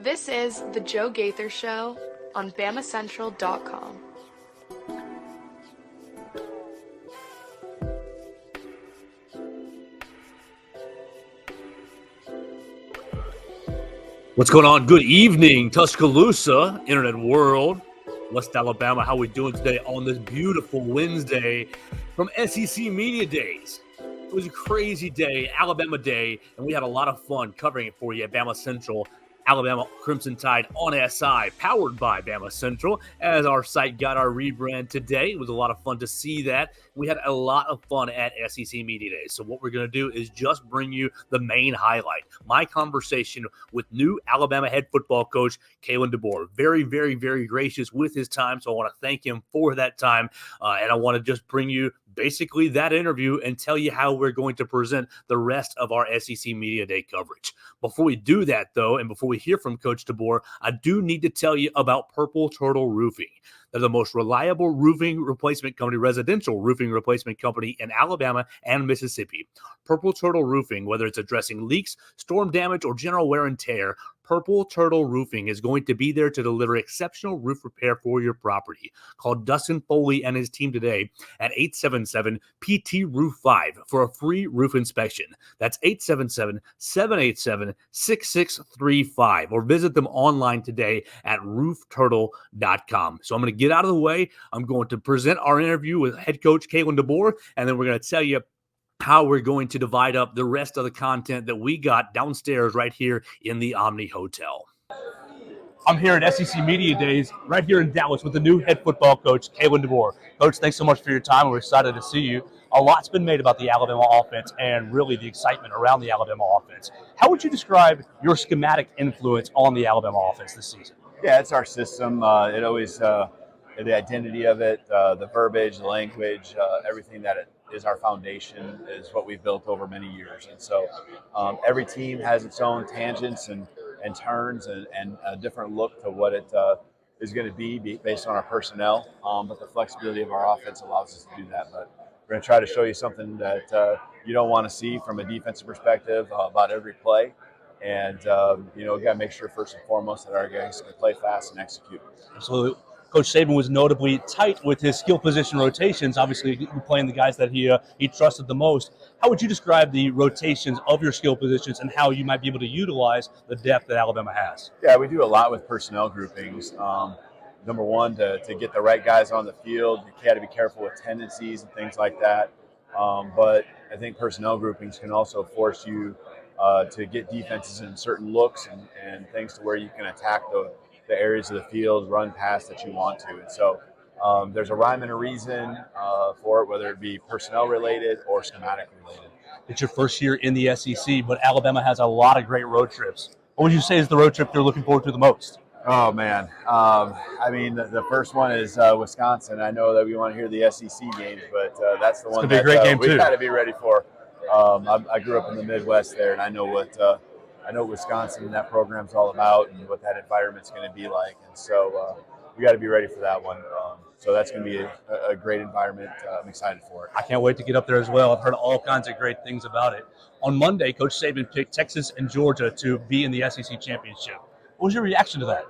This is the Joe Gaither Show on BamaCentral.com. What's going on? Good evening, Tuscaloosa, Internet World, West Alabama. How we doing today on this beautiful Wednesday from SEC Media Days? It was a crazy day, Alabama Day, and we had a lot of fun covering it for you at Bama Central. Alabama Crimson Tide on SI, powered by Bama Central, as our site got our rebrand today. It was a lot of fun to see that. We had a lot of fun at SEC Media Days. So what we're going to do is just bring you the main highlight, my conversation with new Alabama head football coach Kalen DeBoer. Very, very, very gracious with his time, so I want to thank him for that time, and I want to just bring you basically that interview and tell you how we're going to present the rest of our SEC Media Day coverage. Before we do that, though, and before we hear from Coach DeBoer, I do need to tell you about Purple Turtle Roofing. They're the most reliable roofing replacement company, residential roofing replacement company in Alabama and Mississippi. Purple Turtle Roofing, whether it's addressing leaks, storm damage, or general wear and tear, Purple Turtle Roofing is going to be there to deliver exceptional roof repair for your property. Call Dustin Foley and his team today at 877-PT-ROOF-5 for a free roof inspection. That's 877-787-6635, or visit them online today at roofturtle.com. So I'm going to get out of the way. I'm going to present our interview with head coach Kalen DeBoer, and then we're going to tell you how we're going to divide up the rest of the content that we got downstairs right here in the Omni Hotel. I'm here at SEC Media Days right here in Dallas with the new head football coach, Kalen DeBoer. Coach, thanks so much for your time. We're excited to see you. A lot's been made about the Alabama offense and really the excitement around the Alabama offense. How would you describe your schematic influence on the Alabama offense this season? Yeah, it's our system. It always, the identity of it, the verbiage, the language, everything that it is our foundation is what we've built over many years. And so every team has its own tangents and turns and a different look to what it is going to be based on our personnel. But the flexibility of our offense allows us to do that. But we're going to try to show you something that you don't want to see from a defensive perspective about every play. And, we got to make sure first and foremost that our guys can play fast and execute. Absolutely. Coach Saban was notably tight with his skill position rotations, obviously playing the guys that he trusted the most. How would you describe the rotations of your skill positions and how you might be able to utilize the depth that Alabama has? Yeah, we do a lot with personnel groupings. Number one, to get the right guys on the field. You got to be careful with tendencies and things like that. But I think personnel groupings can also force you to get defenses in certain looks and things to where you can attack the areas of the field, run past that you want to. And so there's a rhyme and a reason for it, whether it be personnel related or schematic related. It's your first year in the SEC, but Alabama has a lot of great road trips. What would you say is the road trip you're looking forward to the most? Oh, man. The first one is Wisconsin. I know that we want to hear the SEC games, but that's the one that we got to be ready for. I grew up in the Midwest there, and I know what Wisconsin and that program's all about and what that environment's going to be like. And so we got to be ready for that one. So that's going to be a great environment. I'm excited for it. I can't wait to get up there as well. I've heard all kinds of great things about it. On Monday, Coach Saban picked Texas and Georgia to be in the SEC championship. What was your reaction to that?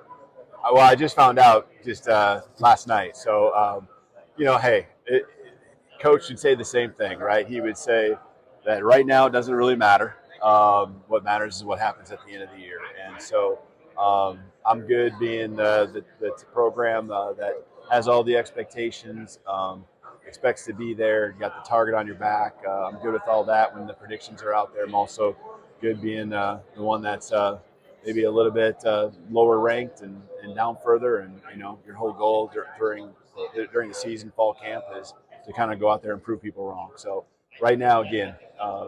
Well, I just found out just last night. So, Coach would say the same thing, right? He would say that right now it doesn't really matter. What matters is what happens at the end of the year. And so I'm good being the program that has all the expectations, expects to be there, you got the target on your back. I'm good with all that when the predictions are out there. I'm also good being the one that's maybe a little bit lower ranked and down further. And, your whole goal during the season, fall camp, is to kind of go out there and prove people wrong. So right now, again,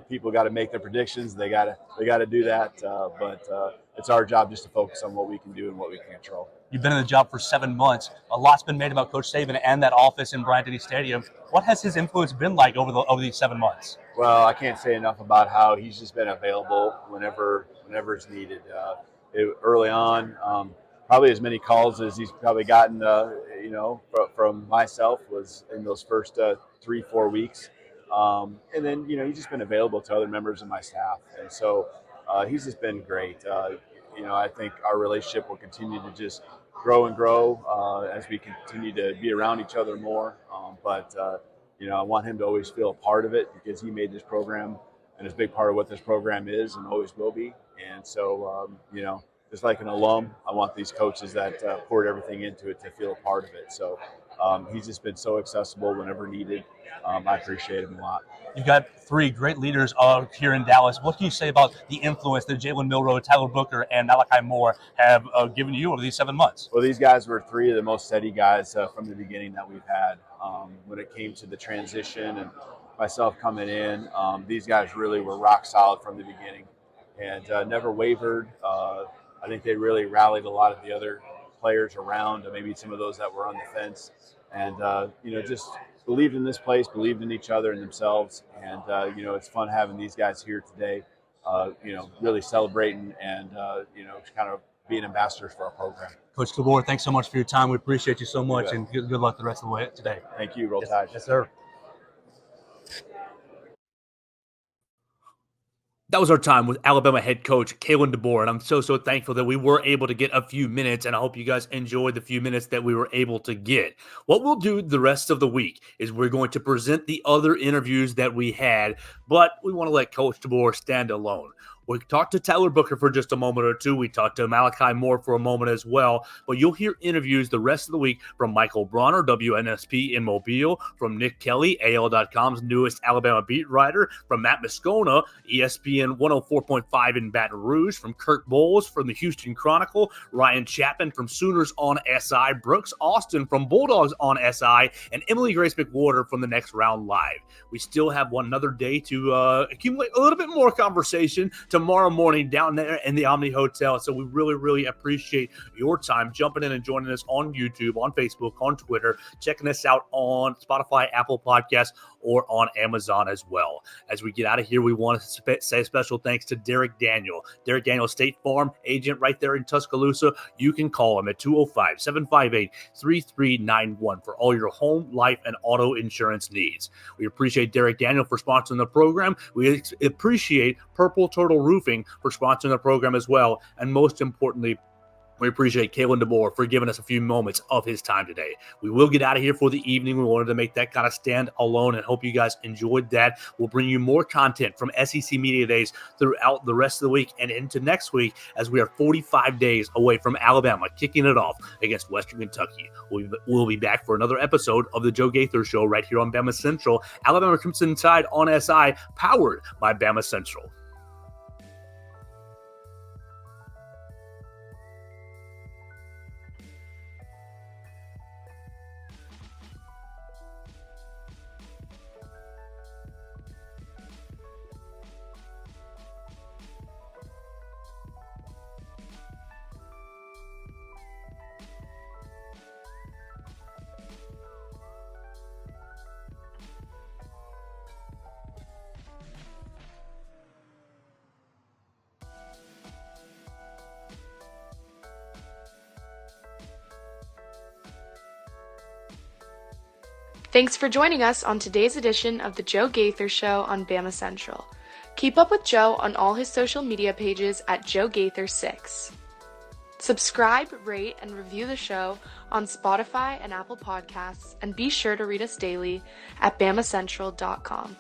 people got to make their predictions. They got to do that. But it's our job just to focus on what we can do and what we can control. You've been in the job for 7 months. A lot's been made about Coach Saban and that office in Bryant-Denny Stadium. What has his influence been like over these 7 months? Well, I can't say enough about how he's just been available whenever it's needed. Early on, probably as many calls as he's probably gotten, from myself was in those first 3-4 weeks. And then, he's just been available to other members of my staff. And so he's just been great. I think our relationship will continue to just grow and grow as we continue to be around each other more. But I want him to always feel a part of it because he made this program and is a big part of what this program is and always will be. And so, just like an alum, I want these coaches that poured everything into it to feel a part of it. So he's just been so accessible whenever needed. I appreciate him a lot. You've got three great leaders here in Dallas. What can you say about the influence that Jalen Milroe, Tyler Booker, and Malachi Moore have given you over these 7 months? Well, these guys were three of the most steady guys from the beginning that we've had. When it came to the transition and myself coming in, these guys really were rock solid from the beginning and never wavered. I think they really rallied a lot of the other players around, maybe some of those that were on the fence, and just believed in this place, believed in each other and themselves. And, it's fun having these guys here today, really celebrating and, kind of being ambassadors for our program. Coach DeBoer, thanks so much for your time. We appreciate you so much, and good luck the rest of the way today. Thank you. Roll Tide. Yes, sir. That was our time with Alabama head coach Kalen DeBoer, and I'm so thankful that we were able to get a few minutes, and I hope you guys enjoyed the few minutes that we were able to get. What we'll do the rest of the week is we're going to present the other interviews that we had, but we want to let Coach DeBoer stand alone. We talked to Tyler Booker for just a moment or two. We talked to Malachi Moore for a moment as well. But you'll hear interviews the rest of the week from Michael Bronner, WNSP in Mobile, from Nick Kelly, AL.com's newest Alabama beat writer, from Matt Moscona, ESPN 104.5 in Baton Rouge, from Kirk Bowles from the Houston Chronicle, Ryan Chapman from Sooners on SI, Brooks Austin from Bulldogs on SI, and Emily Grace McWhorter from the Next Round Live. We still have another day to accumulate a little bit more conversation tomorrow morning down there in the Omni Hotel. So we really appreciate your time jumping in and joining us on YouTube, on Facebook, on Twitter, checking us out on Spotify, Apple Podcasts, or on Amazon as well. As we get out of here, we want to say special thanks to Derek Daniel. Derek Daniel, State Farm agent right there in Tuscaloosa. You can call him at 205-758-3391 for all your home, life, and auto insurance needs. We appreciate Derek Daniel for sponsoring the program. We appreciate Purple Turtle Roofing for sponsoring the program as well. And most importantly, we appreciate Kalen DeBoer for giving us a few moments of his time today. We will get out of here for the evening. We wanted to make that kind of stand alone and hope you guys enjoyed that. We'll bring you more content from SEC Media Days throughout the rest of the week and into next week as we are 45 days away from Alabama kicking it off against Western Kentucky. We'll be back for another episode of the Joe Gaither Show right here on BamaCentral. Alabama Crimson Tide on SI, powered by BamaCentral. Thanks for joining us on today's edition of the Joe Gaither Show on BamaCentral. Keep up with Joe on all his social media pages at Joe Gaither 6. Subscribe, rate, and review the show on Spotify and Apple Podcasts, and be sure to read us daily at BamaCentral.com.